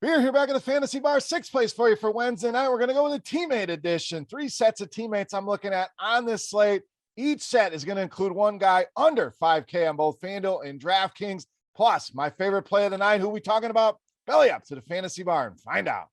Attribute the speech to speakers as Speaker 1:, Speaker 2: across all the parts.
Speaker 1: We're here back at the Fantasy Bar, 6th place for you for Wednesday night. We're going to go with a teammate edition. 3 sets of teammates I'm looking at on this slate. Each set is going to include one guy under 5K on both FanDuel and DraftKings. Plus, my favorite play of the night, who we talking about? Belly up to the Fantasy Bar and find out.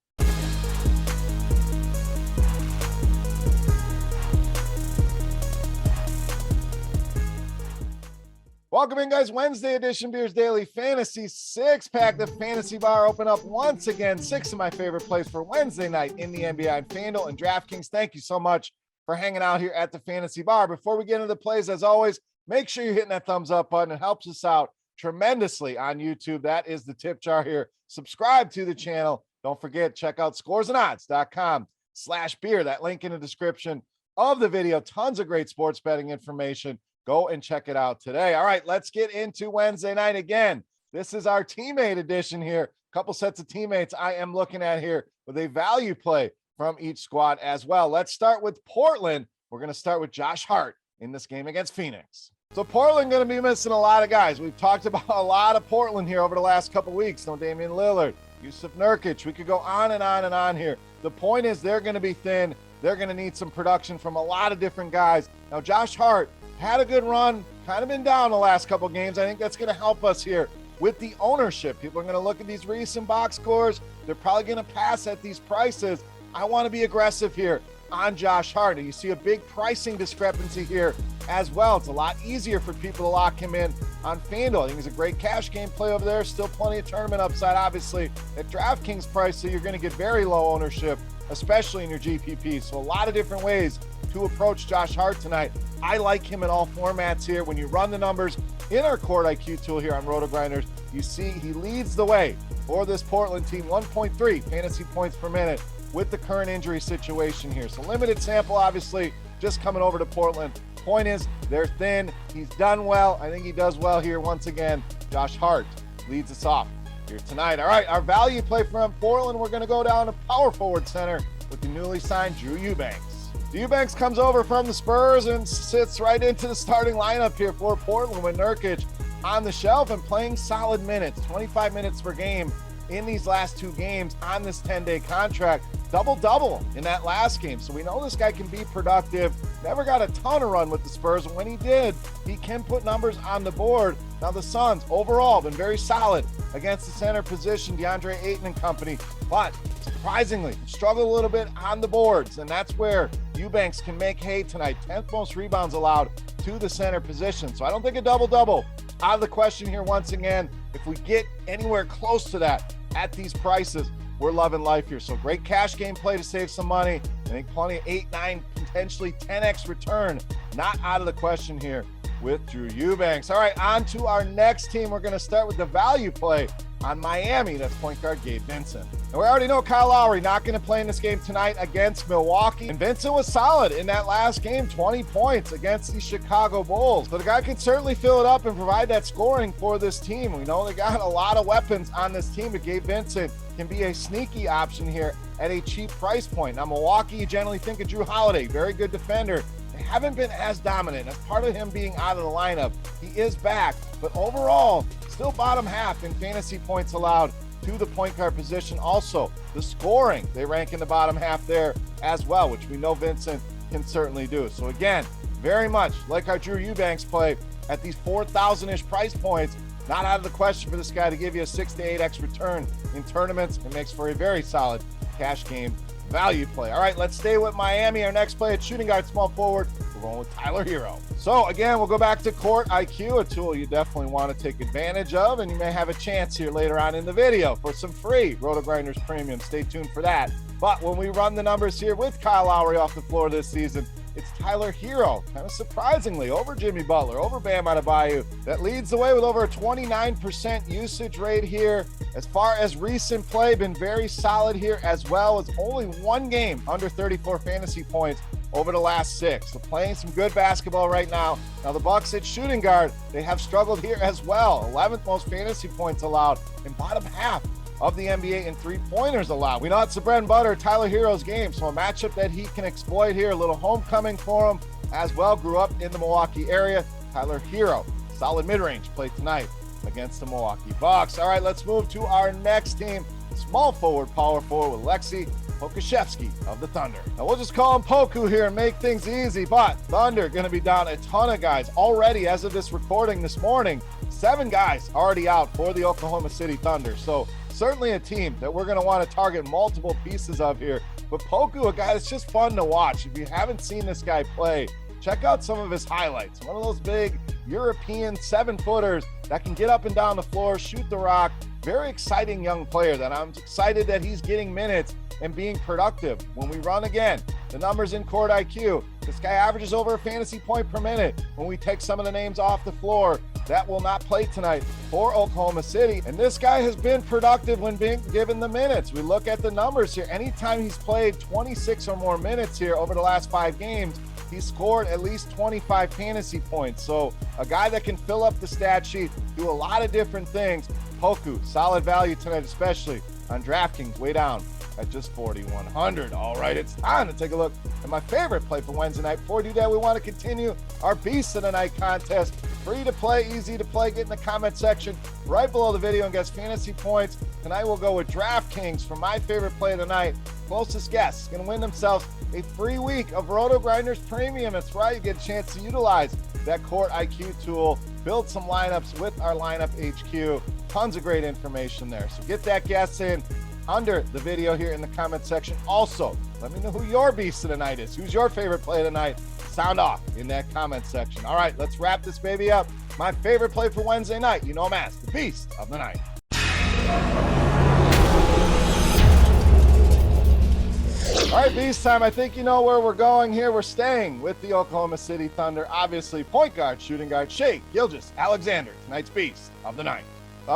Speaker 1: Welcome in, guys. Wednesday edition Beers Daily Fantasy 6-pack. The Fantasy Bar open up once again. 6 of my favorite plays for Wednesday night in the NBA on FanDuel and DraftKings. Thank you so much for hanging out here at the Fantasy Bar. Before we get into the plays, as always, make sure you're hitting that thumbs up button. It helps us out tremendously on YouTube. That is the tip jar here. Subscribe to the channel. Don't forget, check out scoresandodds.com/beer. That link in the description of the video. Tons of great sports betting information. Go and check it out today. All right, let's get into Wednesday night again. This is our teammate edition here. A couple sets of teammates I am looking at here with a value play from each squad as well. Let's start with Portland. We're going to start with Josh Hart in this game against Phoenix. So Portland going to be missing a lot of guys. We've talked about a lot of Portland here over the last couple weeks. No Damian Lillard, Yusuf Nurkic. We could go on and on and on here. The point is they're going to be thin. They're going to need some production from a lot of different guys. Now, Josh Hart had a good run, kind of been down the last couple games. I think that's going to help us here with the ownership. People are going to look at these recent box scores. They're probably going to pass at these prices. I want to be aggressive here on Josh Hart. And you see a big pricing discrepancy here as well. It's a lot easier for people to lock him in on FanDuel. I think he's a great cash game play over there. Still plenty of tournament upside, obviously, at DraftKings price. So you're going to get very low ownership, especially in your GPP. So a lot of different ways to approach Josh Hart tonight. I like him in all formats here. When you run the numbers in our Court IQ tool here on RotoGrinders, you see he leads the way for this Portland team, 1.3 fantasy points per minute with the current injury situation here. So limited sample, obviously, just coming over to Portland. Point is, they're thin. He's done well. I think he does well here once again. Josh Hart leads us off here tonight. All right, our value play from Portland, we're going to go down to power forward center with the newly signed Drew Eubanks. Eubanks comes over from the Spurs and sits right into the starting lineup here for Portland with Nurkic on the shelf and playing solid minutes, 25 minutes per game in these last 2 games on this 10-day contract. Double-double in that last game. So we know this guy can be productive. Never got a ton of run with the Spurs, and when he did, he can put numbers on the board. Now the Suns, overall, been very solid against the center position, DeAndre Ayton and company, but surprisingly, struggled a little bit on the boards, and that's where Eubanks can make hay tonight. 10th most rebounds allowed to the center position. So I don't think a double-double out of the question here once again. If we get anywhere close to that at these prices, we're loving life here. So great cash game play to save some money. I think plenty of 8, 9, potentially 10x return. Not out of the question here with Drew Eubanks. All right, on to our next team. We're going to start with the value play on Miami. That's point guard Gabe Vincent. And we already know Kyle Lowry not going to play in this game tonight against Milwaukee. And Vincent was solid in that last game, 20 points against the Chicago Bulls. So the guy can certainly fill it up and provide that scoring for this team. We know they got a lot of weapons on this team, but Gabe Vincent can be a sneaky option here at a cheap price point. Now, Milwaukee, you generally think of Drew Holiday, very good defender. They haven't been as dominant. That's part of him being out of the lineup. He is back, but overall, still bottom half in fantasy points allowed to the point guard position. Also, the scoring, they rank in the bottom half there as well, which we know Vincent can certainly do. So again, very much like our Drew Eubanks play at these 4,000-ish price points, not out of the question for this guy to give you a 6 to 8x return in tournaments. It makes for a very solid cash game value play. All right, let's stay with Miami. Our next play at shooting guard, small forward. We're going with Tyler Herro. So again, we'll go back to Court IQ, a tool you definitely want to take advantage of, and you may have a chance here later on in the video for some free RotoGrinders Premium. Stay tuned for that. But when we run the numbers here with Kyle Lowry off the floor this season, it's Tyler Herro, kind of surprisingly, over Jimmy Butler, over Bam Adebayo. That leads the way with over a 29% usage rate here. As far as recent play, been very solid here as well. It's only 1 game under 34 fantasy points over the last 6. So playing some good basketball right now. Now the Bucks at shooting guard, they have struggled here as well. 11th most fantasy points allowed in bottom half of the NBA in 3-pointers allowed. We know it's the bread and butter, Tyler Herro's game, so a matchup that he can exploit here. A little homecoming for him as well. Grew up in the Milwaukee area. Tyler Herro, solid mid-range play tonight against the Milwaukee Bucks. All right, let's move to our next team. small forward, power forward with Alexei Pokashevsky of the Thunder. Now we'll just call him Poku here and make things easy, but Thunder going to be down a ton of guys already as of this recording this morning. 7 guys already out for the Oklahoma City Thunder. So certainly a team that we're going to want to target multiple pieces of here. But Poku, a guy that's just fun to watch. If you haven't seen this guy play, check out some of his highlights. One of those big European 7-footers that can get up and down the floor, shoot the rock. Very exciting young player that I'm excited that he's getting minutes and being productive. When we run again, the numbers in court IQ, this guy averages over a fantasy point per minute. When we take some of the names off the floor that will not play tonight for Oklahoma City. And this guy has been productive when being given the minutes. We look at the numbers here. Anytime he's played 26 or more minutes here over the last 5 games, he scored at least 25 fantasy points. So a guy that can fill up the stat sheet, do a lot of different things. Poku, solid value tonight, especially on DraftKings, way down at just 4,100. All right, it's time to take a look at my favorite play for Wednesday night. Before we do that, we want to continue our Beast of the Night contest. Free to play, easy to play. Get in the comment section right below the video and guess fantasy points. Tonight we'll go with DraftKings for my favorite play of the night. Closest guess is going to win themselves a free week of RotoGrinders Premium. That's right, you get a chance to utilize that Court IQ tool, build some lineups with our lineup HQ. Tons of great information there. So get that guess in under the video here in the comment section. Also, let me know who your Beast of the Night is. Who's your favorite play of the night? Sound off in that comment section. All right, let's wrap this baby up. My favorite play for Wednesday night, you know I'm as the Beast of the Night. All right, Beast time. I think you know where we're going here. We're staying with the Oklahoma City Thunder. Obviously, point guard, shooting guard, Shai Gilgeous-Alexander, tonight's Beast of the Night.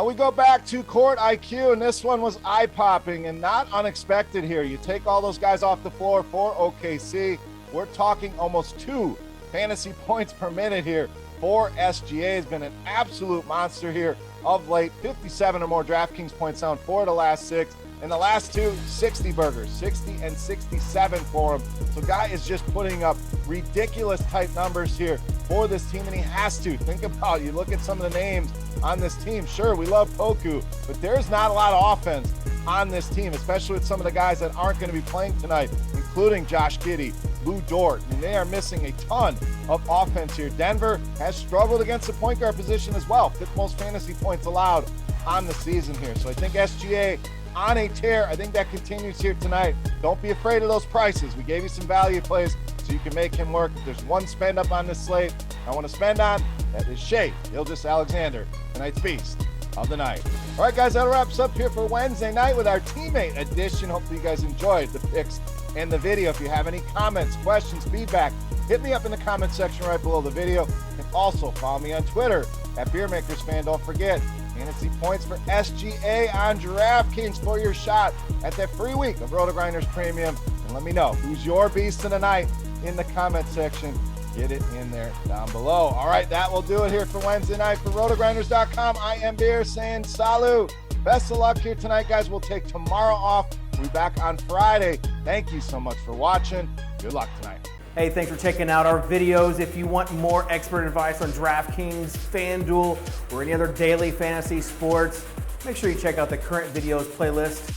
Speaker 1: We go back to Court IQ, and this one was eye-popping and not unexpected here. You take all those guys off the floor for OKC. We're talking almost 2 fantasy points per minute here for SGA. Has been an absolute monster here of late. 57 or more DraftKings points down for the last 6. And the last 2, 60 burgers, 60 and 67 for him. So guy is just putting up ridiculous type numbers here for this team, and he has to. Think about it. You look at some of the names on this team. Sure, we love Poku, but there's not a lot of offense on this team, especially with some of the guys that aren't going to be playing tonight, including Josh Giddey, Lou Dort, and they are missing a ton of offense here. Denver has struggled against the point guard position as well. 5th most fantasy points allowed on the season here. So I think SGA on a tear. I think that continues here tonight. Don't be afraid of those prices. We gave you some value plays so you can make him work. If there's one spend up on this slate I want to spend on, that is Shai Gilgeous-Alexander, tonight's Beast of the Night. All right, guys, that wraps up here for Wednesday night with our teammate edition. Hopefully you guys enjoyed the picks and the video. If you have any comments, questions, feedback, hit me up in the comment section right below the video. And also follow me on Twitter at Beermakersfan. Don't forget, fantasy points for SGA on DraftKings for your shot at that free week of RotoGrinders Premium. And let me know who's your Beast of the Night in the comment section. Get it in there down below. All right, that will do it here for Wednesday night for RotoGrinders.com. I am Beer saying salut. Best of luck here tonight, guys. We'll take tomorrow off. We'll be back on Friday. Thank you so much for watching. Good luck tonight.
Speaker 2: Hey, thanks for checking out our videos. If you want more expert advice on DraftKings, FanDuel, or any other daily fantasy sports, make sure you check out the current videos playlist